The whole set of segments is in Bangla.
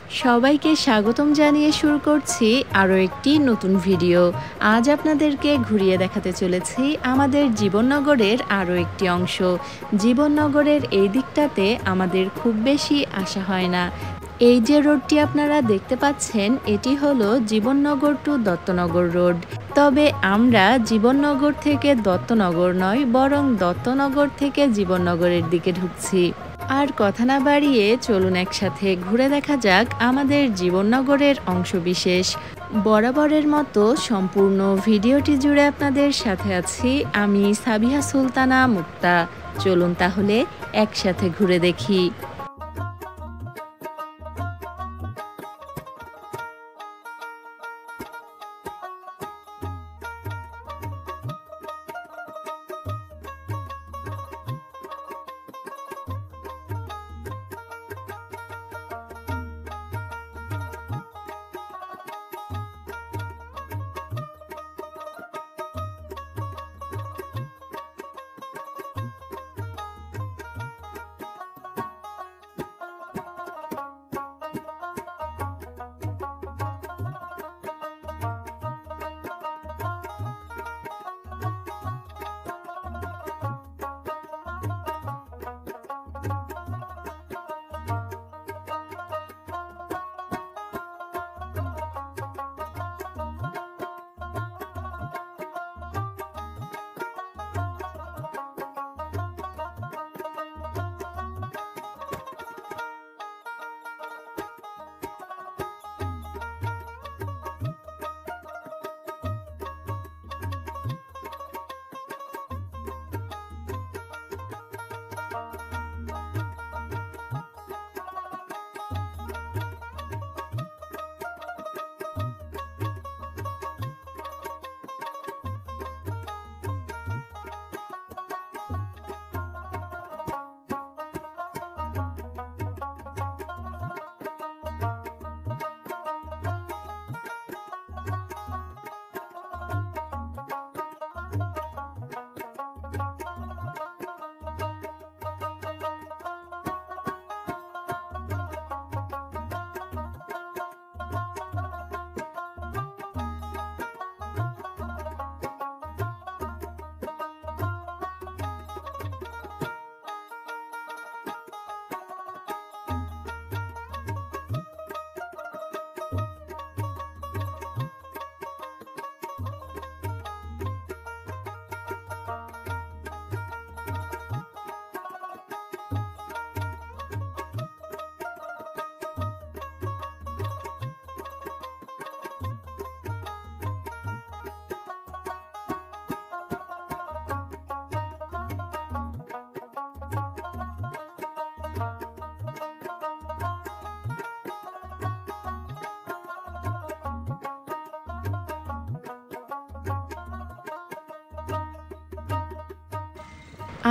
সবাইকে স্বাগতম জানিয়ে শুরু করছি আরও একটি নতুন ভিডিও। আজ আপনাদেরকে ঘুরিয়ে দেখাতে চলেছি আমাদের জীবননগরের আরও একটি অংশ। জীবননগরের এই দিকটাতে আমাদের খুব বেশি আসা হয় না। এই যে রোডটি আপনারা দেখতে পাচ্ছেন, এটি হলো জীবননগর টু দত্তনগর রোড। তবে আমরা জীবননগর থেকে দত্তনগর নয়, বরং দত্তনগর থেকে জীবননগরের দিকে ঢুকছি। আর কথা না বাড়িয়ে চলুন একসাথে ঘুরে দেখা যাক আমাদের জীবননগরের অংশবিশেষ। বরাবরের মতো সম্পূর্ণ ভিডিওটি জুড়ে আপনাদের সাথে আছি আমি সাবিহা সুলতানা মুক্তা। চলুন তাহলে একসাথে ঘুরে দেখি।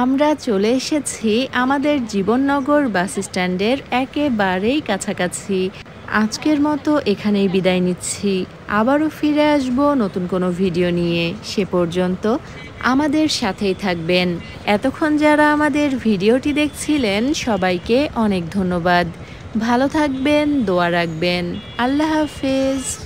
আমরা চলে এসেছি আমাদের জীবননগর বাস স্ট্যান্ডের একেবারেই কাছাকাছি। আজকের মতো এখানেই বিদায় নিচ্ছি। আবারও ফিরে আসব নতুন কোনো ভিডিও নিয়ে। সে পর্যন্ত আমাদের সাথেই থাকবেন। এতক্ষণ যারা আমাদের ভিডিওটি দেখছিলেন সবাইকে অনেক ধন্যবাদ। ভালো থাকবেন, দোয়া রাখবেন। আল্লাহ হাফেজ।